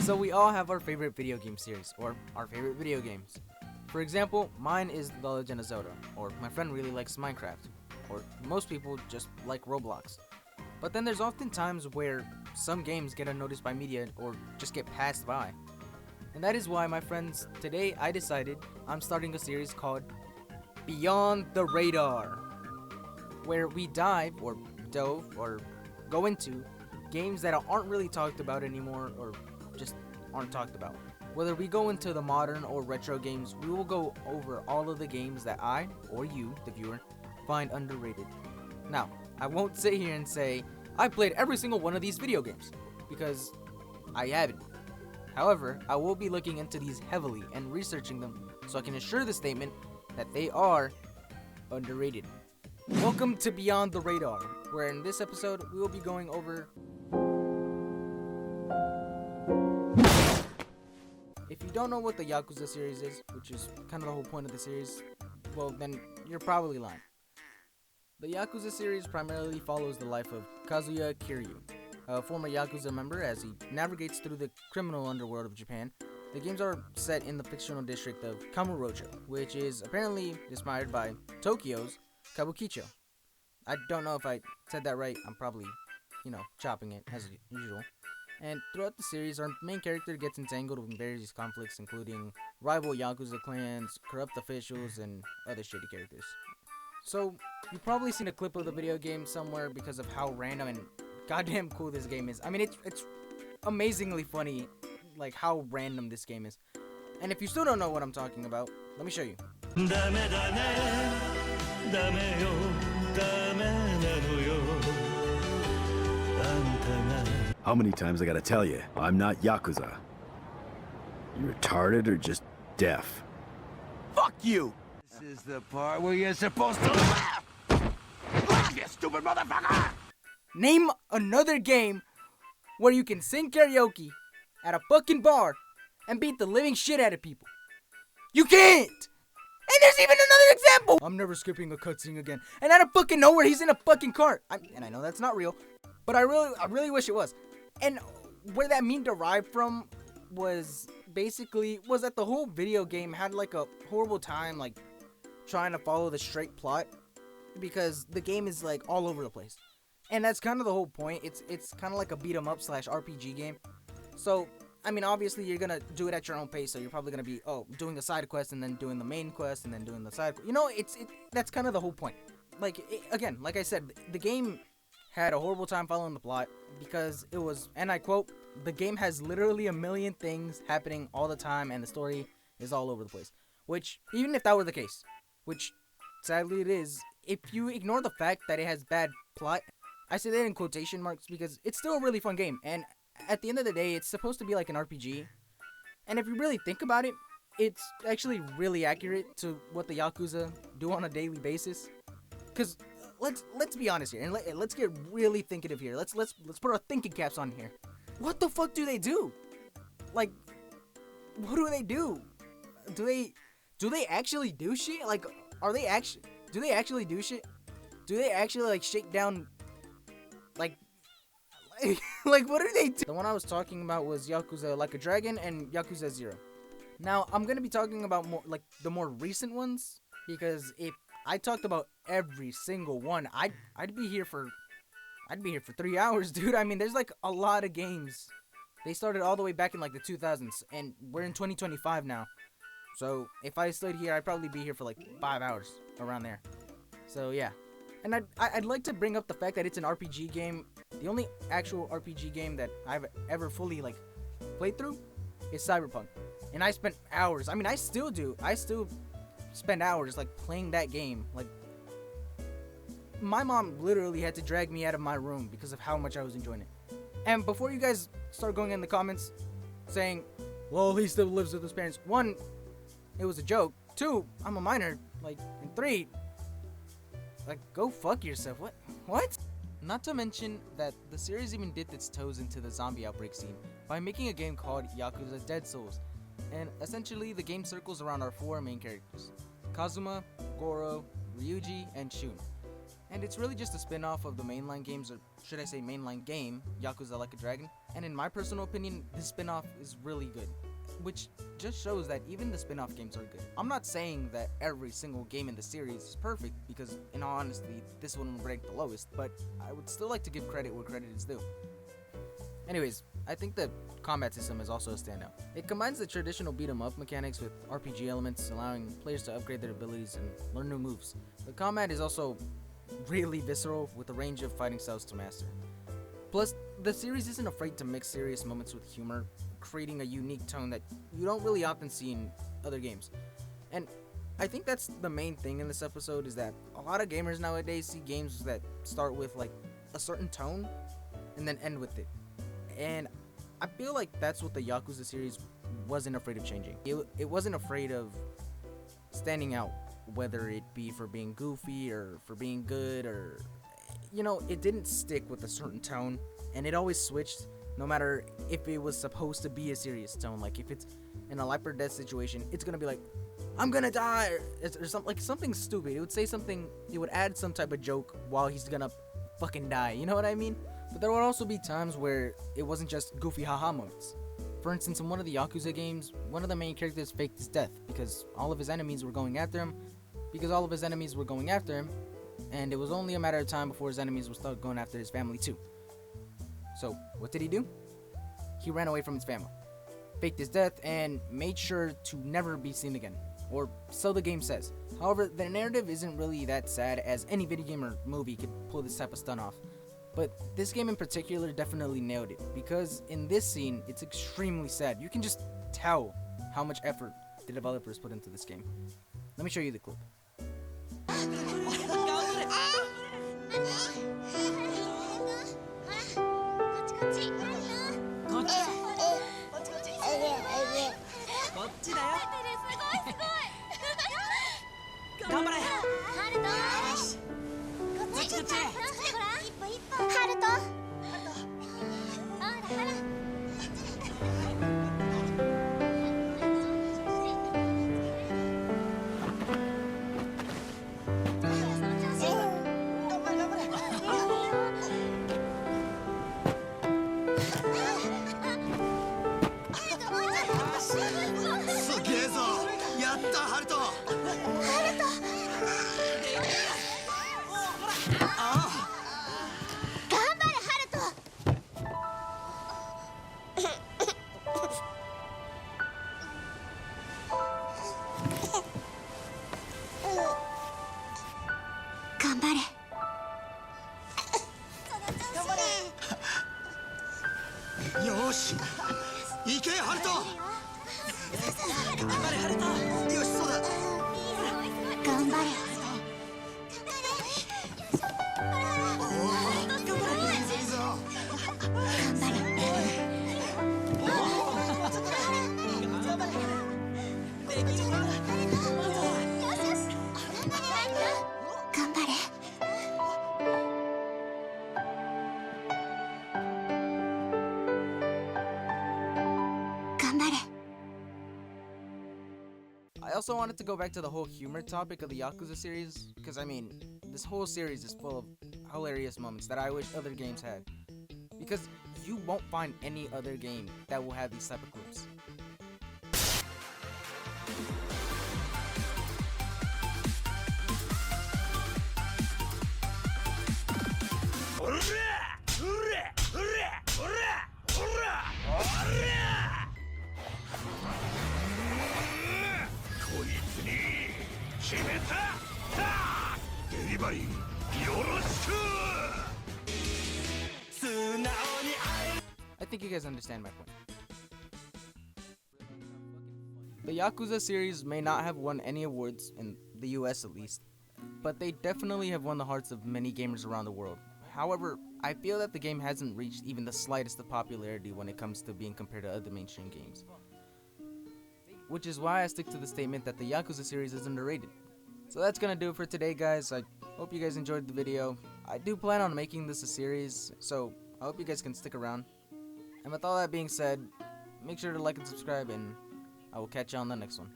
So we all have our favorite video game series, or our favorite video games. For example, mine is The Legend of Zelda, or my friend really likes Minecraft, or most people just like Roblox. But then there's often times where some games get unnoticed by media or just get passed by. And that is why, my friends, today I decided I'm starting a series called Beyond the Radar, where we delve or go into games that aren't really talked about anymore or just aren't talked about. Whether we go into the modern or retro games, we will go over all of the games that I, or you, the viewer, find underrated. Now, I won't sit here and say I played every single one of these video games, because I haven't. However, I will be looking into these heavily and researching them so I can assure the statement that they are underrated. Welcome to Beyond the Radar, where in this episode we will be going over... If you don't know what the Yakuza series is, which is kind of the whole point of the series, well then you're probably lying. The Yakuza series primarily follows the life of Kazuya Kiryu, a former Yakuza member, as he navigates through the criminal underworld of Japan. The games are set in the fictional district of Kamurocho, which is apparently inspired by Tokyo's Kabukicho. I don't know if I said that right. I'm probably, chopping it as usual. And throughout the series, our main character gets entangled in various conflicts, including rival Yakuza clans, corrupt officials, and other shitty characters. So, you've probably seen a clip of the video game somewhere because of how random and goddamn cool this game is. I mean, it's amazingly funny, like how random this game is. And if you still don't know what I'm talking about, let me show you. How many times I gotta tell you, I'm not Yakuza. You retarded or just deaf? Fuck you! This is the part where you're supposed to laugh! Laugh, you stupid motherfucker! Name another game where you can sing karaoke at a fucking bar and beat the living shit out of people. You can't! And there's even another example! I'm never skipping a cutscene again. And out of fucking nowhere, he's in a fucking cart. And I know that's not real, but I really wish it was. And where that meme derived from was that the whole video game had like a horrible time like trying to follow the straight plot, because the game is like all over the place. And that's kind of the whole point. It's kind of like a beat 'em up / RPG game. So, I mean, obviously you're gonna do it at your own pace. So you're probably gonna be doing the side quest and then doing the main quest and then doing the side. That's kind of the whole point. Again, like I said, the game had a horrible time following the plot because it was, and I quote, the game has literally a million things happening all the time and the story is all over the place. Which, even if that were the case, which sadly it is, if you ignore the fact that it has bad plot, I say that in quotation marks because it's still a really fun game. And at the end of the day, it's supposed to be like an RPG. And if you really think about it, it's actually really accurate to what the Yakuza do on a daily basis. Because let's be honest here, and let's get really thinkative here. Let's put our thinking caps on here. What the fuck do they do? Like, what do they do? Do they actually do shit? Like, do they actually do shit? Do they actually like shake down? Like what do they do? The one I was talking about was Yakuza Like a Dragon and Yakuza 0. Now I'm gonna be talking about the more recent ones, because if I talked about every single one, I'd be here for 3 hours, dude. I mean, there's like a lot of games. They started all the way back in like the 2000s, and we're in 2025 now. So if I stayed here, I'd probably be here for like 5 hours, around there. So yeah, and I'd like to bring up the fact that it's an RPG game. The only actual RPG game that I've ever fully like played through is Cyberpunk, and I spent hours. I mean, I still do. I still spend hours like playing that game. Like, my mom literally had to drag me out of my room because of how much I was enjoying it. And before you guys start going in the comments saying, well, he still lives with his parents, 1, it was a joke. 2, I'm a minor. Like, and 3, like, go fuck yourself. What? Not to mention that the series even dipped its toes into the zombie outbreak scene by making a game called Yakuza Dead Souls. And essentially, the game circles around our 4 main characters: Kazuma, Goro, Ryuji, and Shun. And it's really just a spin-off of the mainline games, or should I say mainline game, Yakuza Like a Dragon. And in my personal opinion, this spin-off is really good, which just shows that even the spin-off games are good. I'm not saying that every single game in the series is perfect, because in all honesty, this one would rank the lowest, but I would still like to give credit where credit is due. Anyways, I think the combat system is also a standout. It combines the traditional beat-em-up mechanics with RPG elements, allowing players to upgrade their abilities and learn new moves. The combat is also really visceral, with a range of fighting styles to master. Plus, the series isn't afraid to mix serious moments with humor, creating a unique tone that you don't really often see in other games. And I think that's the main thing in this episode, is that a lot of gamers nowadays see games that start with like a certain tone and then end with it. And I feel like that's what the Yakuza series wasn't afraid of changing. It wasn't afraid of standing out, whether it be for being goofy or for being good, or, you know, it didn't stick with a certain tone, and it always switched, no matter if it was supposed to be a serious tone. Like if it's in a life or death situation, it's gonna be like, I'm gonna die, or something, like something stupid. It would say something, it would add some type of joke while he's gonna fucking die, you know what I mean? But there would also be times where it wasn't just goofy haha moments. For instance, in one of the Yakuza games, one of the main characters faked his death because all of his enemies were going after him, and it was only a matter of time before his enemies would start going after his family too. So, what did he do? He ran away from his family, faked his death, and made sure to never be seen again. Or so the game says. However, the narrative isn't really that sad, as any video game or movie could pull this type of stunt off. But this game in particular definitely nailed it, because in this scene, it's extremely sad. You can just tell how much effort the developers put into this game. Let me show you the clip. I also wanted to go back to the whole humor topic of the Yakuza series, because I mean, this whole series is full of hilarious moments that I wish other games had. Because you won't find any other game that will have these type of clips. I think you guys understand my point. The Yakuza series may not have won any awards, in the US at least, but they definitely have won the hearts of many gamers around the world. However, I feel that the game hasn't reached even the slightest of popularity when it comes to being compared to other mainstream games. Which is why I stick to the statement that the Yakuza series is underrated. So that's gonna do it for today, guys. I hope you guys enjoyed the video. I do plan on making this a series, so I hope you guys can stick around. And with all that being said, make sure to like and subscribe, and I will catch you on the next one.